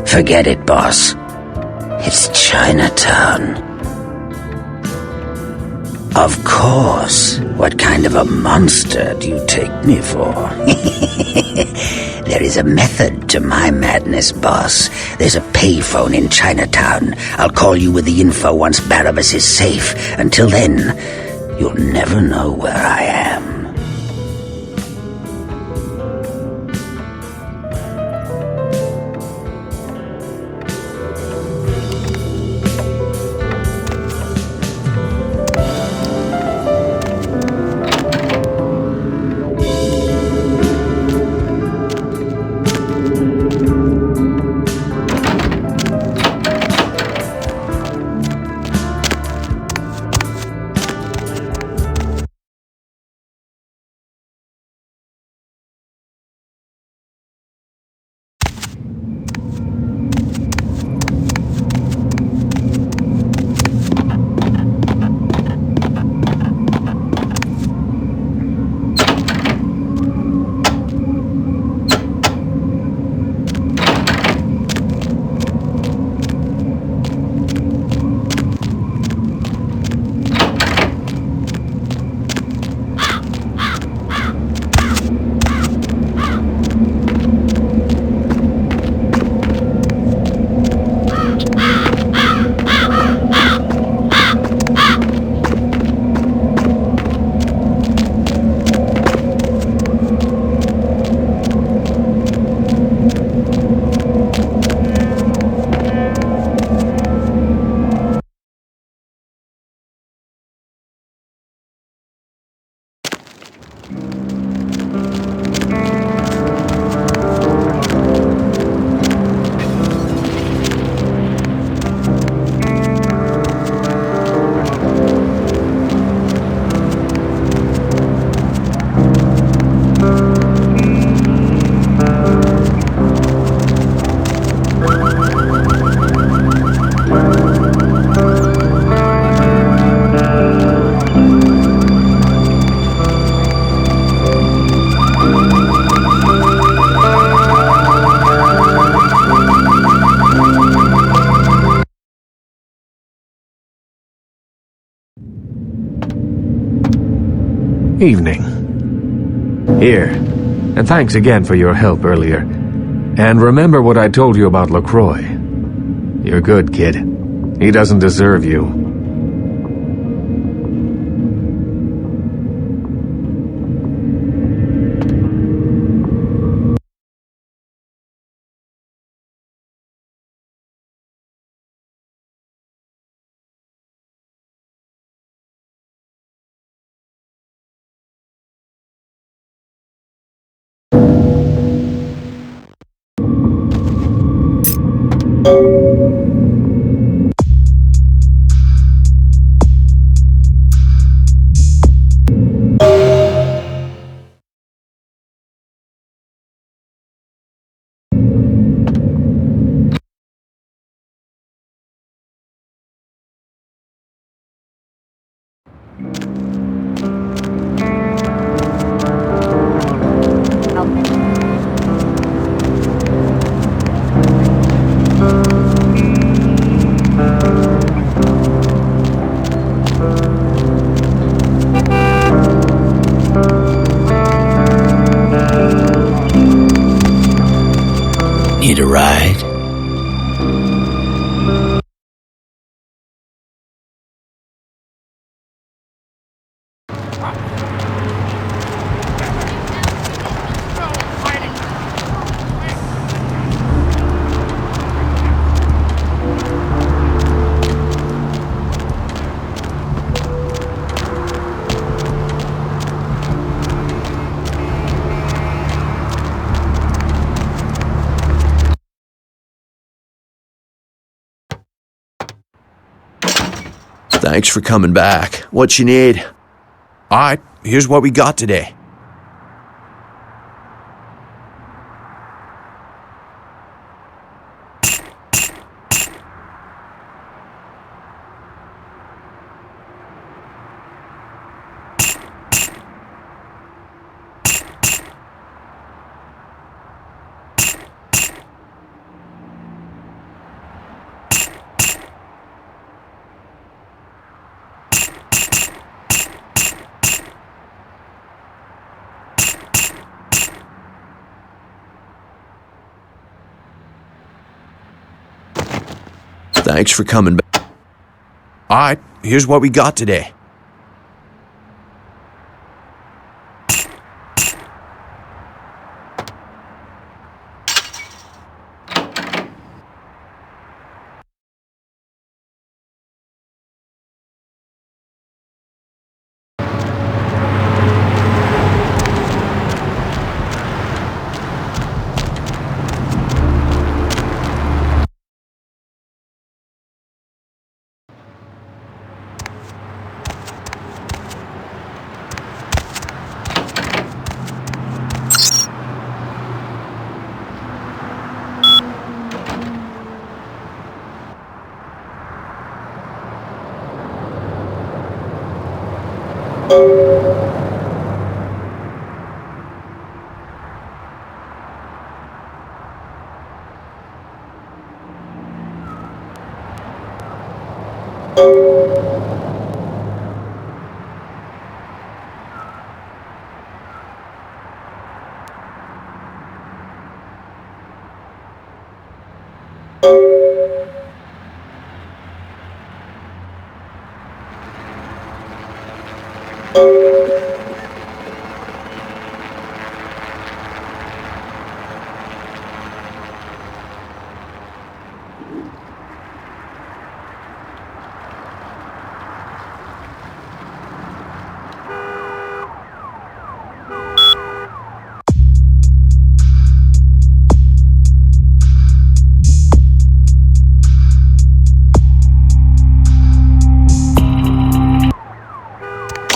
Forget it, boss. It's Chinatown. Of course. What kind of a monster do you take me for? There is a method to my madness, boss. There's a payphone in Chinatown. I'll call you with the info once Barabbas is safe. Until then, you'll never know where I am. Evening. Here, and thanks again for your help earlier. And remember what I told you about LaCroix. You're good, kid. He doesn't deserve you. Need a ride? Thanks for coming back. What you need? Alright, here's what we got today. Thanks for coming back. Alright, here's what we got today.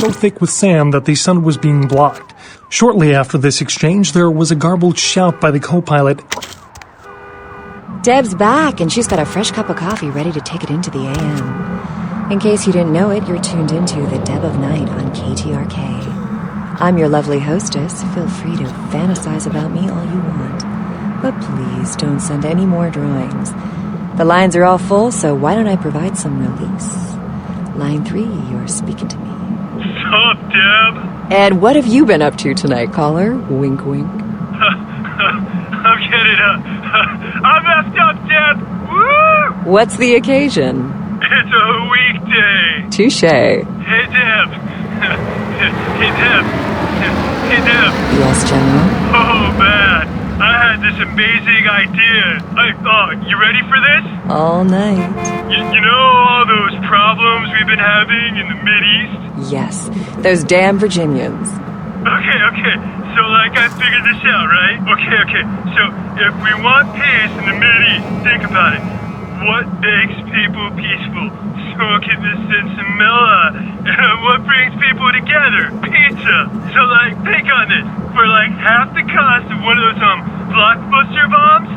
So thick with Sam that the sun was being blocked. Shortly after this exchange, there was a garbled shout by the co-pilot. Deb's back, and she's got a fresh cup of coffee ready to take it into the AM. In case you didn't know it, you're tuned into the Deb of Night on KTRK. I'm your lovely hostess. Feel free to fantasize about me all you want. But please don't send any more drawings. The lines are all full, so why don't I provide some release? Line 3, you're speaking to me. Sup, Deb? And what have you been up to tonight, caller? Wink, wink. I'm getting I messed up, Deb. Woo! What's the occasion? It's a weekday. Touché. Hey, Deb. Hey, Deb. Hey, Deb. Yes, General? Oh, man. I had this amazing idea. You ready for this? All night. You know all those problems we've been having in the Mideast? Yes, those damn Virginians. Okay. So, I figured this out, right? Okay. So, if we want peace in the Mideast, think about it. What makes people peaceful? Smoking the Sinsamilla. What brings people together? Pizza. So, think on this. For, half the cost of one of those, blockbuster bombs,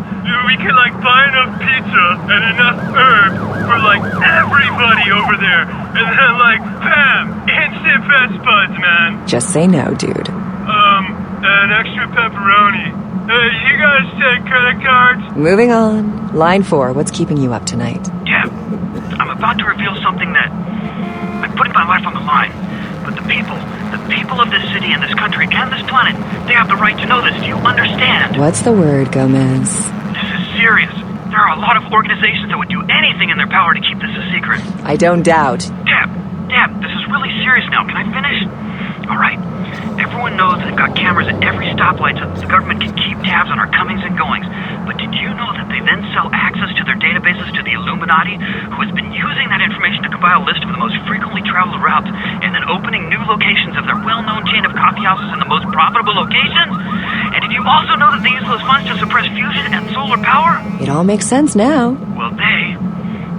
we can, buy enough pizza and enough herbs for, everybody over there. And then, bam! Instant best buds, man. Just say no, dude. An extra pepperoni. You guys take credit cards? Moving on. Line 4, what's keeping you up tonight? Yeah, I'm about to reveal something that I'm putting my life on the line. But the people of this city and this country and this planet, they have the right to know this. Do you understand? What's the word, Gomez? This is serious. There are a lot of organizations that would do anything in their power to keep this a secret. I don't doubt. Deb, this is really serious now. Can I finish? All right. Everyone knows they've got cameras at every stoplight so the government can keep tabs on our comings and goings. But did you know that they then sell access to their databases to the Illuminati, who has been using that information to compile a list of the most frequently traveled routes and then opening new locations of their well-known chain of coffee houses in the most profitable locations? And did you also know that they use those funds to suppress fusion and solar power? It all makes sense now. Well, the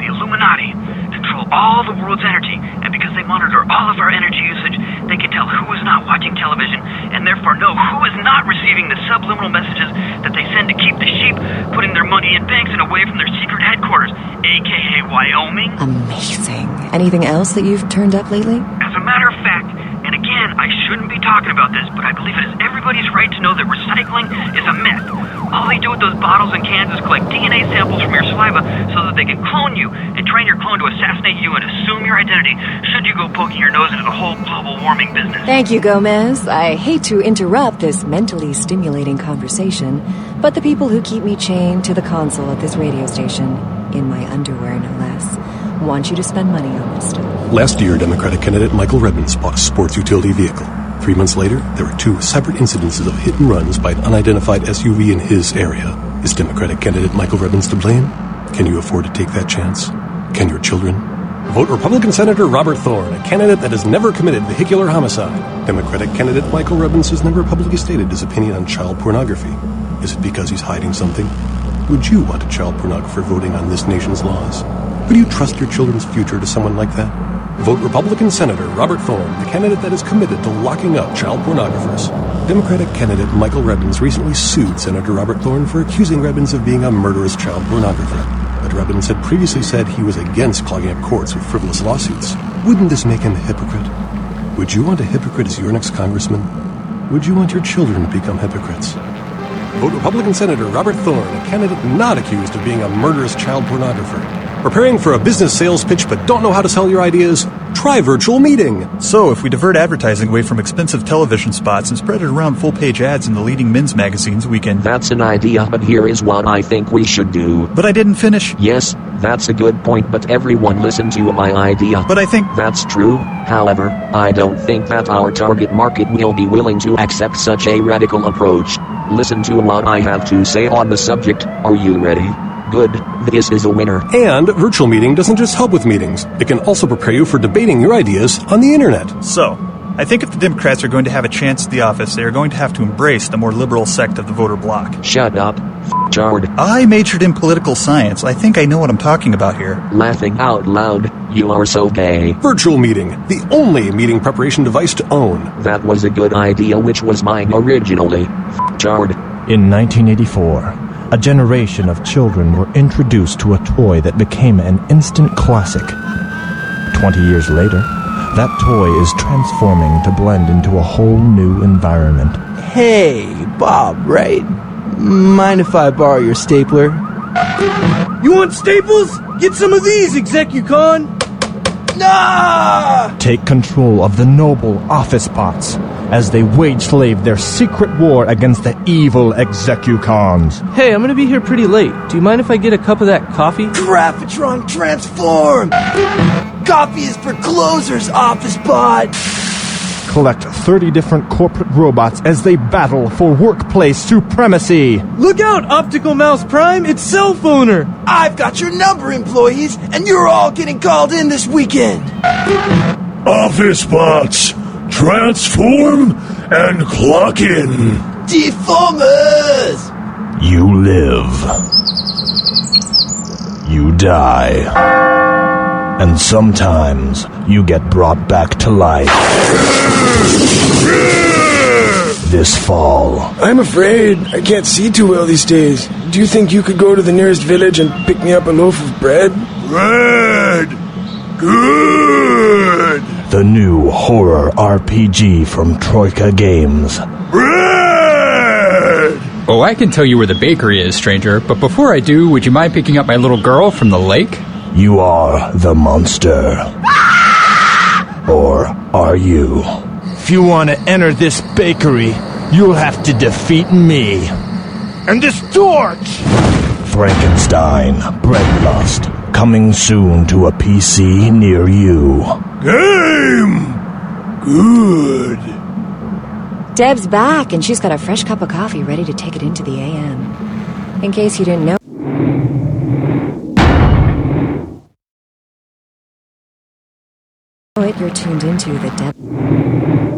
Illuminati, control all the world's energy, and because they monitor all of our energy usage, they can tell who is not watching television, and therefore know who is not receiving the subliminal messages that they send to keep the sheep putting their money in banks and away from their secret headquarters, aka Wyoming. Amazing. Anything else that you've turned up lately? As a matter of fact, and again, I shouldn't be talking about this, but I believe it is everybody's right to know that recycling is a myth. All they do with those bottles and cans is collect DNA samples from your saliva so that they can clone you and train your clone to assassinate you and assume your identity should you go poking your nose into the whole global warming business. Thank you, Gomez. I hate to interrupt this mentally stimulating conversation, but the people who keep me chained to the console at this radio station, in my underwear no less, want you to spend money on this stuff. Last year, Democratic candidate Michael Rebbins bought a sports utility vehicle. 3 months later, there were 2 separate incidences of hit and runs by an unidentified SUV in his area. Is Democratic candidate Michael Rebbins to blame? Can you afford to take that chance? Can your children? Vote Republican Senator Robert Thorne, a candidate that has never committed vehicular homicide. Democratic candidate Michael Rebbins has never publicly stated his opinion on child pornography. Is it because he's hiding something? Would you want a child pornographer voting on this nation's laws? Would you trust your children's future to someone like that? Vote Republican Senator Robert Thorne, the candidate that is committed to locking up child pornographers. Democratic candidate Michael Rebbins recently sued Senator Robert Thorne for accusing Rebbins of being a murderous child pornographer. But Rebbins had previously said he was against clogging up courts with frivolous lawsuits. Wouldn't this make him a hypocrite? Would you want a hypocrite as your next congressman? Would you want your children to become hypocrites? Vote Republican Senator Robert Thorne, a candidate not accused of being a murderous child pornographer. Preparing for a business sales pitch but don't know how to sell your ideas? Try virtual meeting. So, if we divert advertising away from expensive television spots and spread it around full-page ads in the leading men's magazines, we can... That's an idea, but here is what I think we should do. But I didn't finish. Yes, that's a good point, but everyone listen to my idea. But I think... That's true. However, I don't think that our target market will be willing to accept such a radical approach. Listen to what I have to say on the subject. Are you ready? Good, this is a winner. And virtual meeting doesn't just help with meetings. It can also prepare you for debating your ideas on the internet. So, I think if the Democrats are going to have a chance at the office, they are going to have to embrace the more liberal sect of the voter bloc. Shut up, Chard. I majored in political science. I think I know what I'm talking about here. Laughing out loud, you are so gay. Virtual meeting, the only meeting preparation device to own. That was a good idea, which was mine originally. Chard. In 1984, a generation of children were introduced to a toy that became an instant classic. 20 years later, that toy is transforming to blend into a whole new environment. Hey, Bob, right? Mind if I borrow your stapler? You want staples? Get some of these, Execucon! No! Take control of the noble office bots as they wage slave their secret war against the evil Execucons. Hey, I'm gonna be here pretty late. Do you mind if I get a cup of that coffee? Graphitron transform! Coffee is for closers, office bot! Collect 30 different corporate robots as they battle for workplace supremacy. Look out, Optical Mouse Prime! It's Cell Phoner! I've got your number, employees, and you're all getting called in this weekend! Office bots, transform and clock in. Deformers! You live. You die. And sometimes you get brought back to life. This fall. I'm afraid I can't see too well these days. Do you think you could go to the nearest village and pick me up a loaf of bread? Bread! Good! The new horror RPG from Troika Games. Bread! Oh, I can tell you where the bakery is, stranger, but before I do, would you mind picking up my little girl from the lake? You are the monster. Or are you? If you want to enter this bakery, you'll have to defeat me. And this torch! Frankenstein, Breadlust, coming soon to a PC near you. Game! Good. Deb's back, and she's got a fresh cup of coffee ready to take it into the AM. In case you didn't know. You're tuned into the Deb.